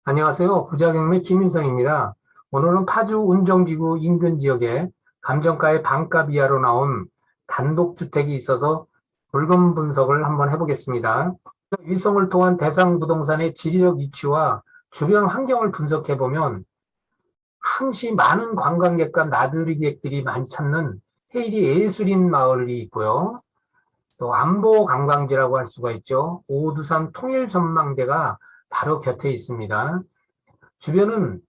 안녕하세요. 부자경매 김인성입니다. 오늘은 파주 운정지구 인근 지역에 감정가의 반값 이하로 나온 단독주택이 있어서 물건 분석을 한번 해보겠습니다. 위성을 통한 대상 부동산의 지리적 위치와 주변 환경을 분석해보면 항시 많은 관광객과 나들이객들이 많이 찾는 헤이리 예술인 마을이 있고요. 또 안보 관광지라고 할 수가 있죠. 오두산 통일전망대가 바로 곁에 있습니다. 주변은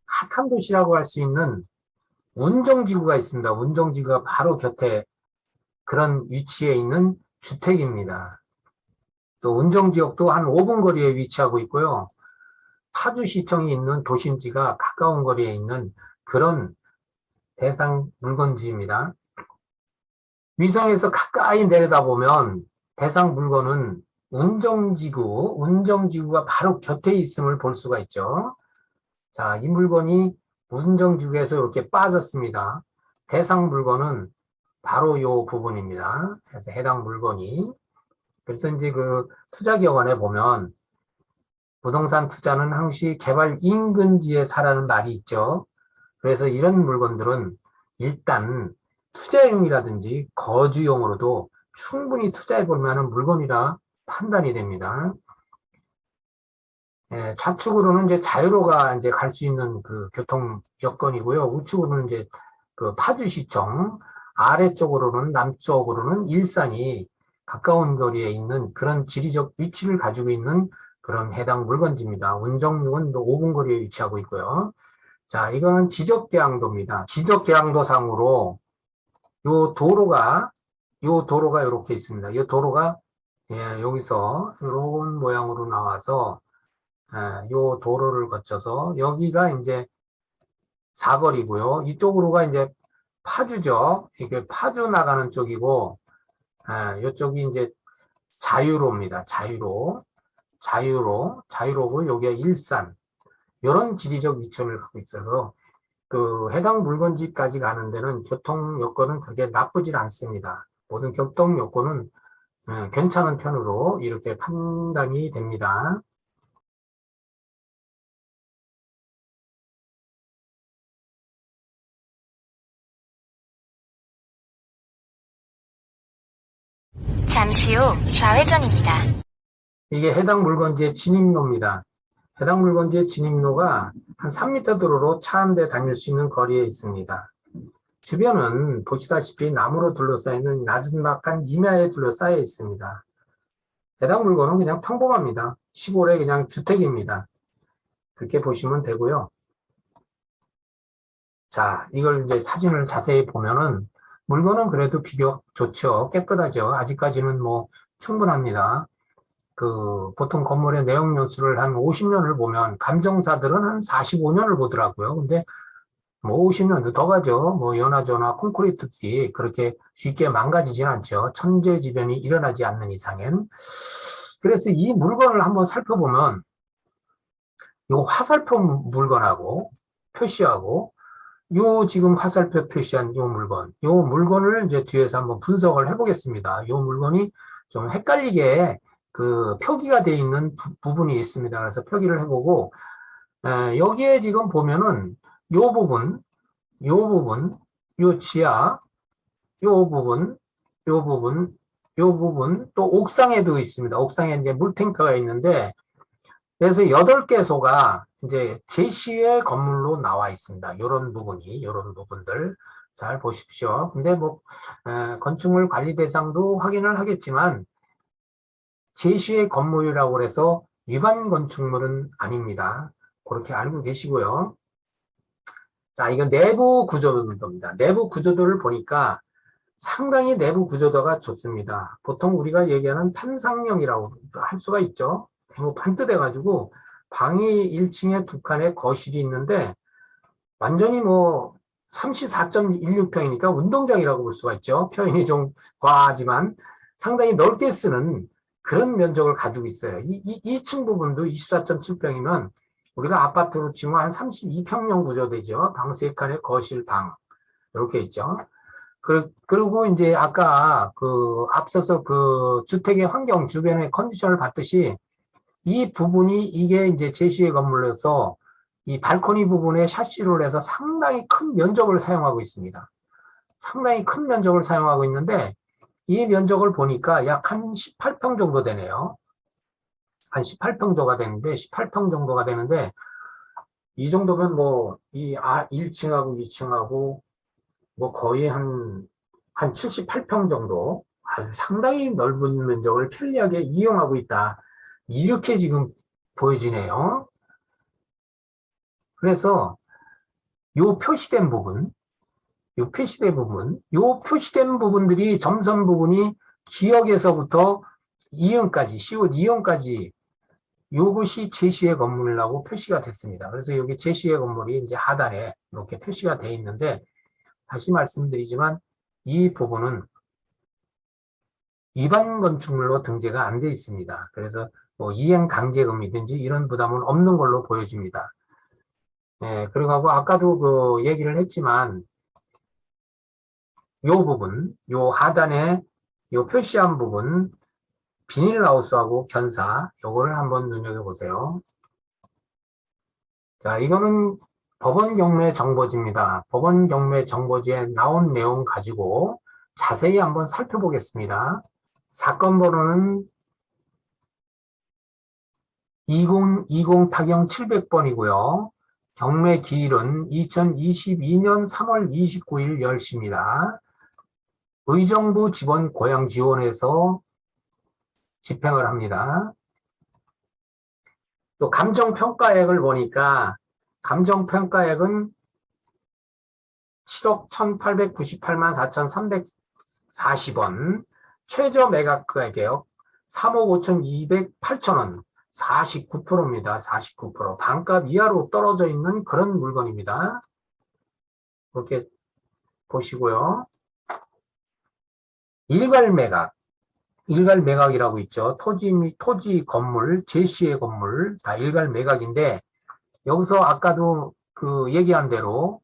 핫한 도시라고 할 수 있는 운정지구가 있습니다. 운정지구가 바로 곁에 그런 위치에 있는 주택입니다. 또 운정지역도 한 5분 거리에 위치하고 있고요. 파주시청이 있는 도심지가 가까운 거리에 있는 그런 대상 물건지입니다. 위성에서 가까이 내려다보면 대상 물건은 운정지구가 바로 곁에 있음을 볼 수가 있죠. 자, 이 물건이 운정지구에서 이렇게 빠졌습니다. 대상 물건은 바로 이 부분입니다. 그래서 해당 물건이. 그래서 이제 그 투자기관에 보면 부동산 투자는 항시 개발 인근지에 사라는 말이 있죠. 그래서 이런 물건들은 일단 투자용이라든지 거주용으로도 충분히 투자해 볼 만한 물건이라 판단이 됩니다. 좌측으로는 이제 자유로가 이제 갈 수 있는 그 교통 여건이고요. 우측으로는 이제 그 파주시청, 아래쪽으로는 남쪽으로는 일산이 가까운 거리에 있는 그런 지리적 위치를 가지고 있는 그런 해당 물건지입니다. 운정역은 5분 거리에 위치하고 있고요. 자, 이거는 지적계양도입니다. 지적계양도상으로 요 도로가 이렇게 있습니다. 이 도로가 여기서 이런 모양으로 나와서 요 도로를 거쳐서 여기가 이제 사거리고요. 이쪽으로가 이제 파주죠. 이게 파주 나가는 쪽이고, 이쪽이 이제 자유로입니다. 자유로고 여기가 일산. 이런 지리적 위치를 갖고 있어서 그 해당 물건지까지 가는 데는 교통 여건은 그렇게 나쁘질 않습니다. 모든 교통 여건은 괜찮은 편으로 이렇게 판단이 됩니다. 잠시 후 좌회전입니다. 이게 해당 물건지의 진입로입니다. 해당 물건지의 진입로가 한 3m 도로로 차 한 대 다닐 수 있는 거리에 있습니다. 주변은 보시다시피 나무로 둘러싸이는 나지막한 임야에 둘러싸여 있습니다. 해당 물건은 그냥 평범합니다. 시골의 그냥 주택입니다. 그렇게 보시면 되고요. 자, 이걸 이제 사진을 자세히 보면은 물건은 그래도 비교적 좋죠. 깨끗하죠. 아직까지는 뭐 충분합니다. 그 보통 건물의 내용 연수를 한 50년을 보면 감정사들은 한 45년을 보더라고요. 근데 뭐 50년도 더 가죠. 뭐 연화조나 콘크리트들이 그렇게 쉽게 망가지진 않죠. 천재지변이 일어나지 않는 이상엔. 그래서 이 물건을 한번 살펴보면 요 화살표 물건하고 표시하고 요 지금 화살표 표시한 요 물건을 이제 뒤에서 한번 분석을 해보겠습니다. 요 물건이 좀 헷갈리게 그 표기가 되어 있는 부분이 있습니다. 그래서 표기를 해보고, 여기에 지금 보면은 요 부분, 요 지하, 요 부분, 요 부분, 요 부분, 또 옥상에도 있습니다. 옥상에 이제 물탱크가 있는데, 그래서 8개소가 이제 제시의 건물로 나와 있습니다. 요런 부분들. 잘 보십시오. 근데 뭐, 건축물 관리 대상도 확인을 하겠지만, 제시의 건물이라고 해서 위반 건축물은 아닙니다. 그렇게 알고 계시고요. 자, 이건 내부 구조도입니다. 내부 구조도를 보니까 상당히 내부 구조도가 좋습니다. 보통 우리가 얘기하는 판상형이라고 할 수가 있죠. 너무 반듯해가지고 방이 1층에 2칸에 거실이 있는데 완전히 뭐 34.16평이니까 운동장이라고 볼 수가 있죠. 표현이 좀 과하지만 상당히 넓게 쓰는 그런 면적을 가지고 있어요. 2층 부분도 24.7평이면 우리가 아파트로 치면 한 32평형 구조되죠. 방 3칸에 거실, 방 이렇게 있죠. 그리고 이제 아까 그 앞서서 그 주택의 환경 주변의 컨디션을 봤듯이 이 부분이 이게 이제 제시의 건물로서 이 발코니 부분에 샤시를 해서 상당히 큰 면적을 사용하고 있습니다. 상당히 큰 면적을 사용하고 있는데 이 면적을 보니까 약 한 18평 정도 되네요. 한 18평 정도가 되는데 18평 정도가 되는데 이 정도면 뭐 이 1층하고 2층하고 뭐 거의 한 78평 정도 아주 상당히 넓은 면적을 편리하게 이용하고 있다. 이렇게 지금 보여지네요. 그래서 요 표시된 부분, 요 표시된 부분들이 점선 부분이 기역에서부터 이음까지, 시옷 이음까지 요것이 제시의 건물이라고 표시가 됐습니다. 그래서 여기 제시의 건물이 이제 하단에 이렇게 표시가 되어 있는데 다시 말씀드리지만 이 부분은 일반 건축물로 등재가 안 돼 있습니다. 그래서 뭐 이행 강제금이든지 이런 부담은 없는 걸로 보여집니다. 예, 그리고 아까도 그 얘기를 했지만 요 부분, 요 하단에 요 표시한 부분 비닐하우스하고 견사 요거를 한번 눈여겨보세요. 자, 이거는 법원 경매 정보지입니다. 법원 경매 정보지에 나온 내용 가지고 자세히 한번 살펴보겠습니다. 사건 번호는 2020 타경 700번이고요. 경매 기일은 2022년 3월 29일 10시입니다. 의정부 지원 고양 지원에서 집행을 합니다. 또 감정평가액을 보니까 감정평가액은 7억 1898만 4340원, 최저 매각가격 3억 5208천원, 49%입니다. 49%. 반값 이하로 떨어져 있는 그런 물건입니다. 이렇게 보시고요. 일괄 매각이라고 있죠. 토지 건물, 제시의 건물, 다 일괄 매각인데, 여기서 아까도 그 얘기한 대로,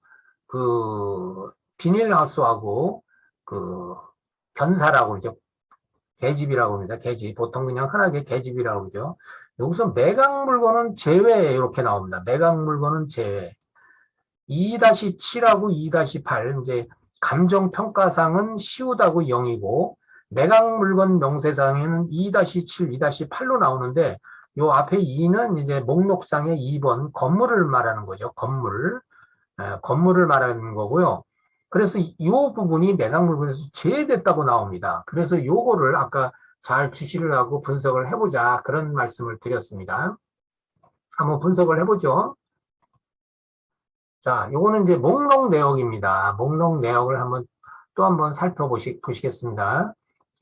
그, 비닐하우스하고, 그, 견사라고 그러죠. 계집이라고 합니다. 계집. 보통 그냥 흔하게 계집이라고 그러죠. 여기서 매각 물건은 제외, 이렇게 나옵니다. 매각 물건은 제외. 2-7하고 2-8, 이제, 감정평가상은 시우다고 0이고, 매각 물건 명세상에는 2-7, 2-8로 나오는데, 요 앞에 2는 이제 목록상의 2번 건물을 말하는 거죠. 건물을 말하는 거고요. 그래서 이 부분이 매각 물건에서 제외됐다고 나옵니다. 그래서 요거를 아까 잘 주시를 하고 분석을 해보자. 그런 말씀을 드렸습니다. 한번 분석을 해보죠. 자, 요거는 이제 목록 내역입니다. 목록 내역을 또 한번 살펴보시겠습니다.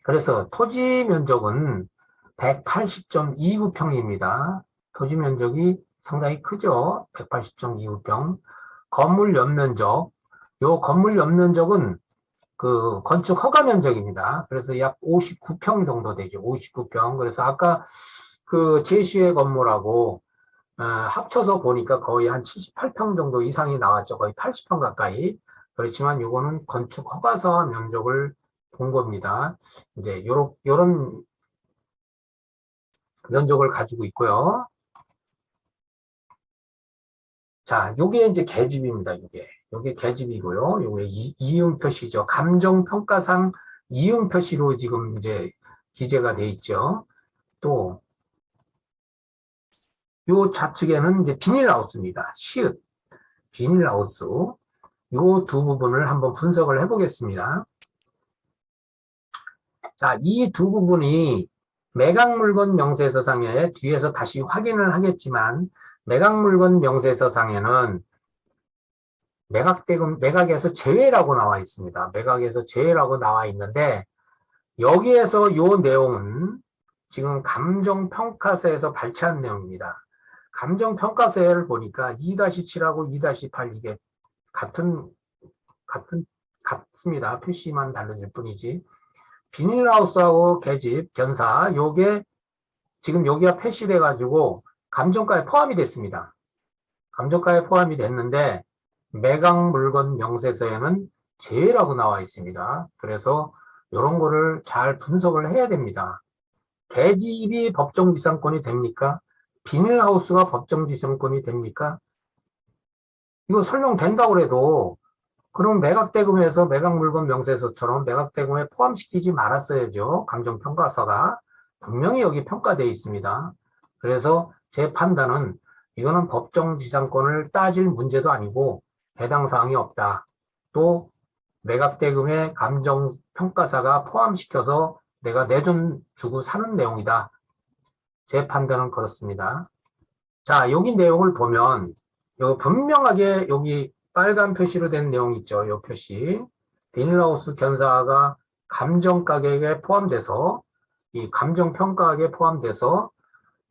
그래서 토지 면적은 180.29평입니다. 토지 면적이 상당히 크죠? 180.29평. 건물 연면적. 요 건물 연면적은 그 건축 허가 면적입니다. 그래서 약 59평 정도 되죠. 59평. 그래서 아까 그 제시의 건물하고 합쳐서 보니까 거의 한 78평 정도 이상이 나왔죠. 거의 80평 가까이. 그렇지만 요거는 건축 허가서 면적을 본 겁니다. 이제 요런 면적을 가지고 있고요. 자, 요게 이제 계집입니다. 요게 계집이고요. 요게 이응 표시죠. 감정평가상 이응 표시로 지금 이제 기재가 돼 있죠. 또 요 좌측에는 이제 비닐하우스입니다. 시읒, 비닐하우스. 요 두 부분을 한번 분석을 해보겠습니다. 자, 이 두 부분이 매각물건 명세서상에 뒤에서 다시 확인을 하겠지만 매각물건 명세서상에는 매각에서 제외라고 나와 있습니다. 매각에서 제외라고 나와 있는데 여기에서 요 내용은 지금 감정평가서에서 발췌한 내용입니다. 감정평가서를 보니까 2-7하고 2-8 이게 같습니다. 표시만 다르질 뿐이지. 비닐하우스하고 계집, 견사, 요게 지금 여기가 표시돼 가지고 감정가에 포함이 됐습니다. 감정가에 포함이 됐는데 매각 물건 명세서에는 제외라고 나와 있습니다. 그래서 이런 거를 잘 분석을 해야 됩니다. 계집이 법정지상권이 됩니까? 비닐하우스가 법정지정권이 됩니까? 이거 설명된다고 해도 그럼 매각대금에서 매각물건 명세서처럼 매각대금에 포함시키지 말았어야죠. 감정평가서가. 분명히 여기 평가되어 있습니다. 그래서 제 판단은 이거는 법정지상권을 따질 문제도 아니고 해당 사항이 없다. 또 매각대금에 감정평가사가 포함시켜서 내가 내 돈 주고 사는 내용이다. 제 판단은 그렇습니다. 자, 여기 내용을 보면 요 분명하게 여기 빨간 표시로 된 내용 있죠. 요 표시. 비닐하우스 견사가 감정가격에 포함돼서 이 감정평가액에 포함돼서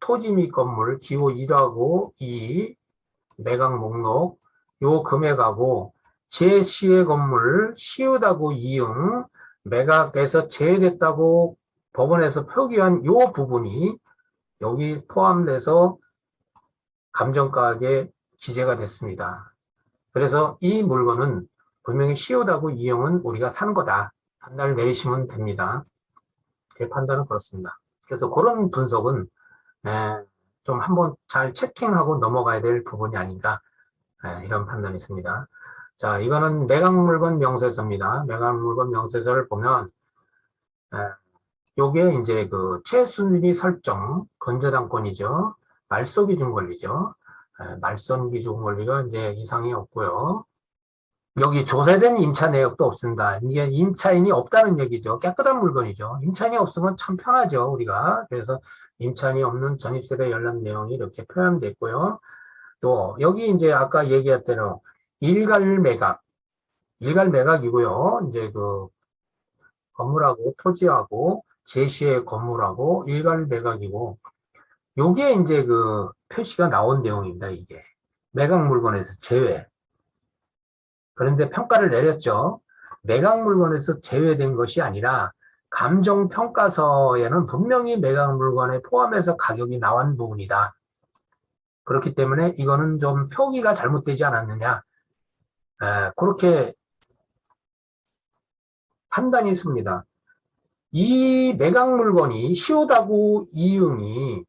토지 및 건물 기호 1하고 2 매각 목록 요 금액하고 제시의 건물 시효다고 이응 매각에서 제외됐다고 법원에서 표기한 요 부분이 여기 포함돼서 감정가액에 기재가 됐습니다. 그래서 이 물건은 분명히 시효다고 이용은 우리가 사는 거다. 판단을 내리시면 됩니다. 제 판단은 그렇습니다. 그래서 그런 분석은 좀 한번 잘 체킹하고 넘어가야 될 부분이 아닌가 이런 판단이 있습니다. 자, 이거는 매각물건 명세서입니다. 매각물건 명세서를 보면 요게 이제 그 최순위 설정 건저당권이죠. 말소기준 권리죠. 말소기준 권리가 이제 이상이 없고요. 여기 조세된 임차 내역도 없습니다. 이게 임차인이 없다는 얘기죠. 깨끗한 물건이죠. 임차인이 없으면 참 편하죠, 우리가. 그래서 임차인이 없는 전입세대 열람 내용이 이렇게 표현되어 있고요. 또 여기 이제 아까 얘기했던 일괄 매각이고요. 이제 그 건물하고 토지하고 제시의 건물하고 일괄 매각이고 요게 이제 그 표시가 나온 내용입니다. 이게 매각 물건에서 제외. 그런데 평가를 내렸죠. 매각 물건에서 제외된 것이 아니라 감정평가서에는 분명히 매각 물건에 포함해서 가격이 나온 부분이다. 그렇기 때문에 이거는 좀 표기가 잘못되지 않았느냐. 그렇게 판단이 있습니다. 이 매각 물건이 시효다고 이응이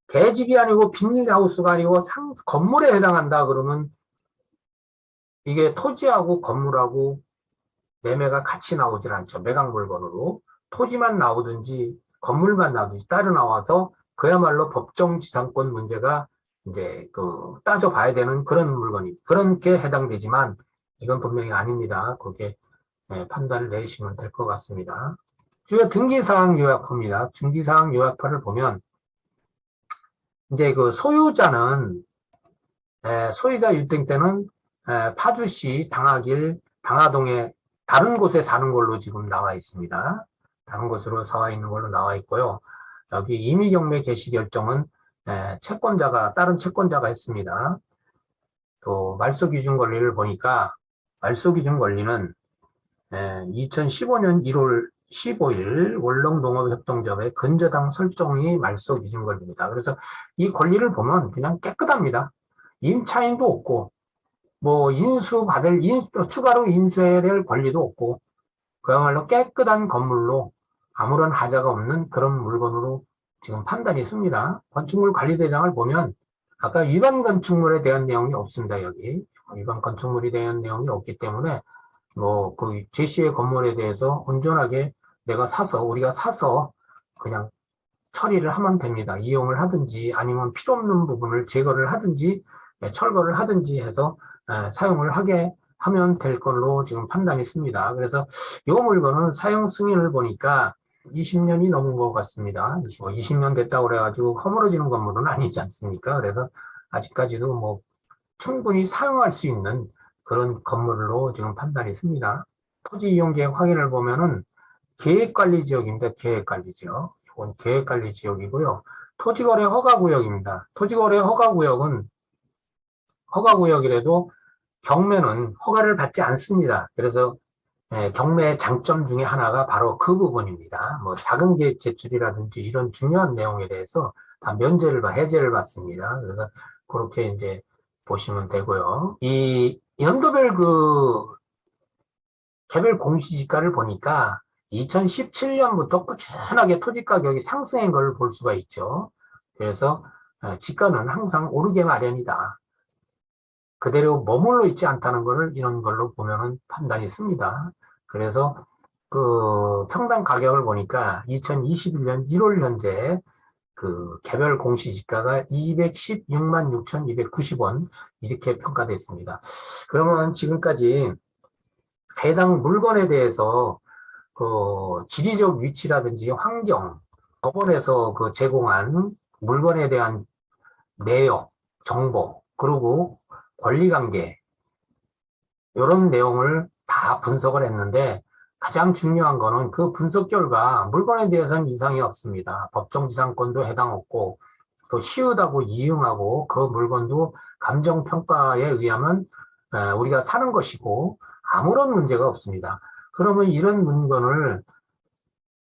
대집이 아니고 비닐하우스가 아니고 건물에 해당한다 그러면 이게 토지하고 건물하고 매매가 같이 나오질 않죠. 매각 물건으로. 토지만 나오든지 건물만 나오든지 따로 나와서 그야말로 법정지상권 문제가 이제 그 따져봐야 되는 그런 물건이 그렇게 해당되지만 이건 분명히 아닙니다. 그렇게 판단을 내리시면 될 것 같습니다. 주요 등기사항 요약표입니다. 등기사항 요약표를 보면 이제 그 소유자는 소유자 유증 때는 파주시 당하길 당하동에 다른 곳에 사는 걸로 지금 나와 있습니다. 다른 곳으로 사와 있는 걸로 나와 있고요. 여기 임의경매 개시 결정은 다른 채권자가 했습니다. 또 말소기준 권리를 보니까 말소기준 권리는 2015년 1월 15일 월렁농업협동조합의 근저당 설정이 말소기준 권리입니다. 그래서 이 권리를 보면 그냥 깨끗합니다. 임차인도 없고 뭐 추가로 인수될 권리도 없고 그야말로 깨끗한 건물로 아무런 하자가 없는 그런 물건으로 지금 판단이 있습니다. 건축물 관리대장을 보면 아까 위반 건축물에 대한 내용이 없습니다. 여기 위반 건축물에 대한 내용이 없기 때문에 뭐 그 제시의 건물에 대해서 온전하게 우리가 사서 그냥 처리를 하면 됩니다. 이용을 하든지 아니면 필요 없는 부분을 제거를 하든지 철거를 하든지 해서 사용을 하게 하면 될 걸로 지금 판단이 있습니다. 그래서 이 물건은 사용 승인을 보니까 20년이 넘은 것 같습니다. 20년 됐다고 그래가지고 허물어지는 건물은 아니지 않습니까? 그래서 아직까지도 뭐 충분히 사용할 수 있는 그런 건물로 지금 판단이 있습니다. 토지 이용 계획 확인을 보면은 계획관리지역입니다. 계획관리지역. 이건 계획관리지역이고요. 토지거래 허가구역입니다. 토지거래 허가구역은 허가구역이라도 경매는 허가를 받지 않습니다. 그래서 경매의 장점 중에 하나가 바로 그 부분입니다. 뭐 작은 계획 제출이라든지 이런 중요한 내용에 대해서 다 해제를 받습니다. 그래서 그렇게 이제 보시면 되고요. 이 연도별 개별 공시지가를 보니까 2017년부터 꾸준하게 토지 가격이 상승한 걸 볼 수가 있죠. 그래서 지가는 항상 오르게 마련이다. 그대로 머물러 있지 않다는 것을 이런 걸로 보면은 판단이 씁니다. 그래서 그 평당 가격을 보니까 2021년 1월 현재 그 개별 공시지가가 216만 6,290원 이렇게 평가됐습니다. 그러면 지금까지 해당 물건에 대해서 그 지리적 위치라든지 환경, 법원에서 그 제공한 물건에 대한 내역, 정보, 그리고 권리관계 이런 내용을 다 분석을 했는데 가장 중요한 거는 그 분석 결과 물건에 대해서는 이상이 없습니다. 법정지상권도 해당 없고 또 시의하고 이용하고 그 물건도 감정평가에 의하면 우리가 사는 것이고 아무런 문제가 없습니다. 그러면 이런 물건을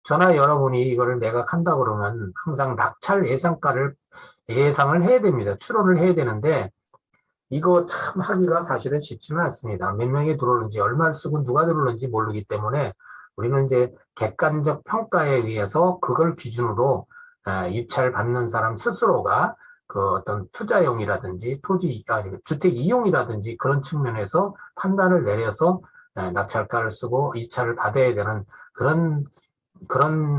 저나 여러분이 이거를 매각한다 그러면 항상 낙찰 예상을 해야 됩니다. 추론을 해야 되는데 이거 참 하기가 사실은 쉽지는 않습니다. 몇 명이 들어오는지 얼마 쓰고 누가 들어오는지 모르기 때문에 우리는 이제 객관적 평가에 의해서 그걸 기준으로 입찰 받는 사람 스스로가 그 어떤 투자용이라든지 주택 이용이라든지 그런 측면에서 판단을 내려서 낙찰가를 쓰고 입찰을 받아야 되는 그런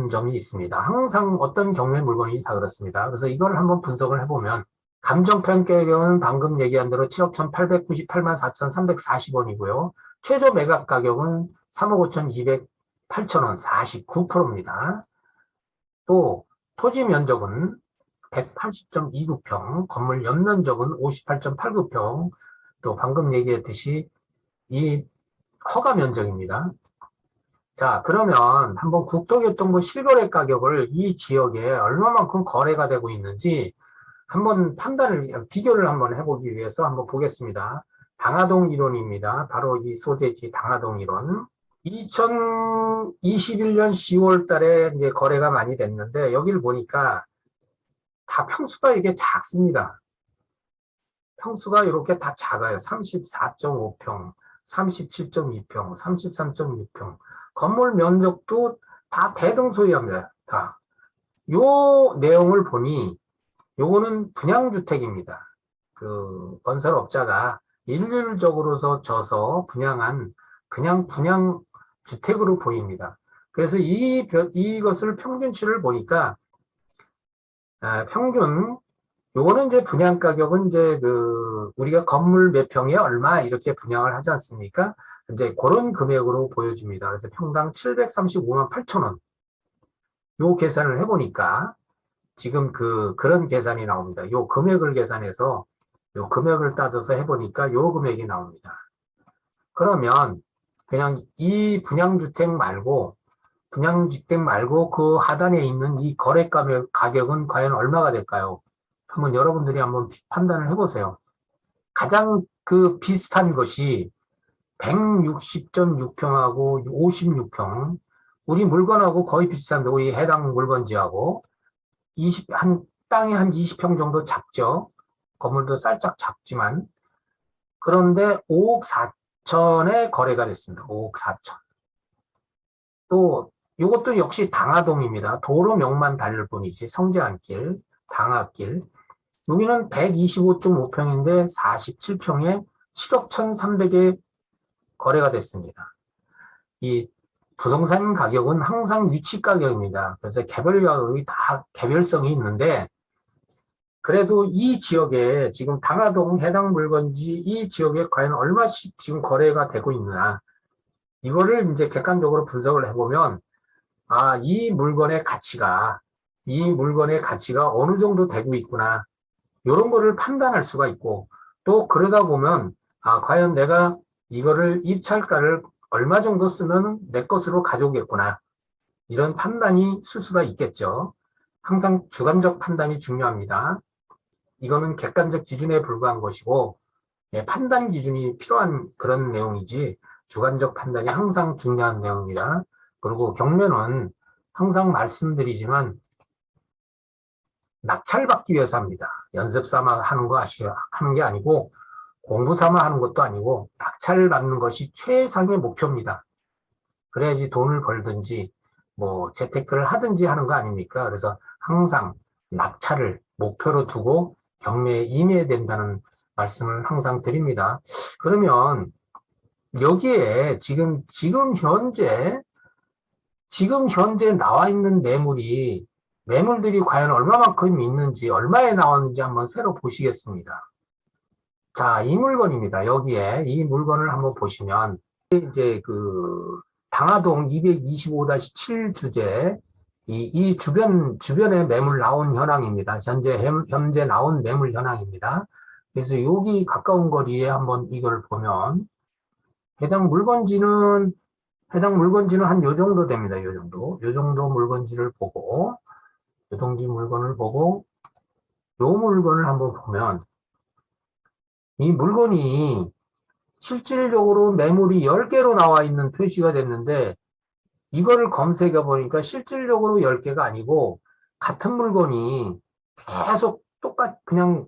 점이 있습니다. 항상 어떤 경매 물건이 다 그렇습니다. 그래서 이걸 한번 분석을 해보면 감정평가액은 방금 얘기한 대로 7억 1,898만 4,340원이고요. 최저 매각 가격은 3억 5,208천 원, 49%입니다. 또 토지 면적은 180.29평, 건물 연면적은 58.89평, 또 방금 얘기했듯이 이 허가 면적입니다. 자, 그러면 한번 국토교통부 실거래 가격을 이 지역에 얼마만큼 거래가 되고 있는지 한번 비교를 한번 해보기 위해서 한번 보겠습니다. 당하동 이론입니다. 바로 이 소재지 당하동 이론. 2021년 10월 달에 이제 거래가 많이 됐는데 여기를 보니까 다 평수가 이게 작습니다. 평수가 이렇게 다 작아요. 34.5평, 37.2평, 33.6평. 건물 면적도 다 대등소이합니다. 다. 요 내용을 보니 요거는 분양주택입니다. 그 건설업자가 일률적으로서 져서 분양한 그냥 분양주택으로 보입니다. 그래서 이것을 평균치를 보니까 평균 요거는 이제 분양 가격은 이제 우리가 건물 몇 평에 얼마 이렇게 분양을 하지 않습니까? 이제 그런 금액으로 보여집니다. 그래서 평당 735만 8천 원. 요 계산을 해보니까 지금 그런 계산이 나옵니다. 요 금액을 계산해서 요 금액을 따져서 해보니까 요 금액이 나옵니다. 그러면 그냥 이 분양주택 말고 그 하단에 있는 이 거래 가격은 과연 얼마가 될까요? 한번 여러분들이 한번 판단을 해보세요. 가장 비슷한 것이 160.6평하고 56평. 우리 물건하고 거의 비슷한데 우리 해당 물건지하고 땅이 한 20평 정도 작죠. 건물도 살짝 작지만. 그런데 5억 4천에 거래가 됐습니다. 5억 4천. 또 이것도 역시 당하동입니다. 도로명만 다를 뿐이지. 성재안길, 당하길. 여기는 125.5평인데 47평에 7억 1,300에 거래가 됐습니다. 이 부동산 가격은 항상 위치 가격입니다. 그래서 개별 가격이 다 개별성이 있는데 그래도 이 지역에 지금 당하동 해당 물건지 이 지역에 과연 얼마씩 지금 거래가 되고 있느냐 이거를 이제 객관적으로 분석을 해보면 이 물건의 가치가 어느 정도 되고 있구나 이런 거를 판단할 수가 있고 또 그러다 보면 과연 내가 이거를 입찰가를 얼마 정도 쓰면 내 것으로 가져오겠구나. 이런 판단이 쓸 수가 있겠죠. 항상 주관적 판단이 중요합니다. 이거는 객관적 기준에 불과한 것이고 판단 기준이 필요한 그런 내용이지 주관적 판단이 항상 중요한 내용입니다. 그리고 경매는 항상 말씀드리지만 낙찰받기 위해서 합니다. 연습 삼아 하는 게 아니고 공부 삼아 하는 것도 아니고 낙찰을 받는 것이 최상의 목표입니다. 그래야지 돈을 벌든지 뭐 재테크를 하든지 하는 거 아닙니까? 그래서 항상 낙찰을 목표로 두고 경매에 임해야 된다는 말씀을 항상 드립니다. 그러면 여기에 지금 현재 나와 있는 매물들이 과연 얼마만큼 있는지, 얼마에 나왔는지 한번 새로 보시겠습니다. 자, 이 물건입니다. 여기에 이 물건을 한번 보시면, 이제 방화동 225-7 주제, 이 주변에 매물 나온 현황입니다. 현재 나온 매물 현황입니다. 그래서 여기 가까운 거리에 한번 이걸 보면, 해당 물건지는 한 요 정도 됩니다. 요 정도 물건지를 보고, 요동지 물건을 보고, 요 물건을 한번 보면, 이 물건이 실질적으로 매물이 10개로 나와 있는 표시가 됐는데, 이거를 검색해 보니까 실질적으로 10개가 아니고, 같은 물건이 계속 그냥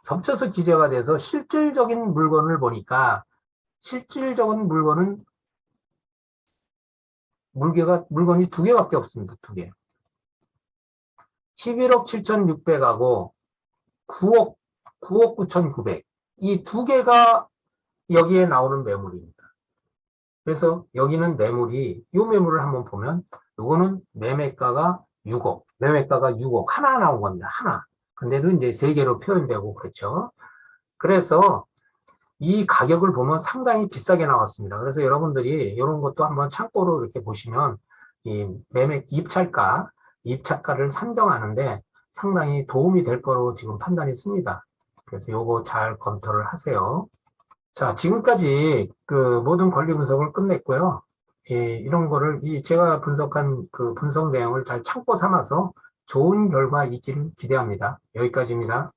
겹쳐서 기재가 돼서 실질적인 물건을 보니까, 실질적인 물건은 물건이 2개밖에 없습니다. 2개. 11억 7,600하고 9억 9,900. 이 2개가 여기에 나오는 매물입니다. 그래서 여기는 이 매물을 한번 보면, 요거는 매매가가 6억. 하나 나온 겁니다. 하나. 근데도 이제 3개로 표현되고 그렇죠. 그래서 이 가격을 보면 상당히 비싸게 나왔습니다. 그래서 여러분들이 이런 것도 한번 참고로 이렇게 보시면 이 입찰가를 산정하는데 상당히 도움이 될 거로 지금 판단이 씁니다. 그래서 요거 잘 검토를 하세요. 자, 지금까지 모든 권리 분석을 끝냈고요. 이런 거를 제가 분석한 분석 내용을 잘 참고 삼아서 좋은 결과 있기를 기대합니다. 여기까지입니다.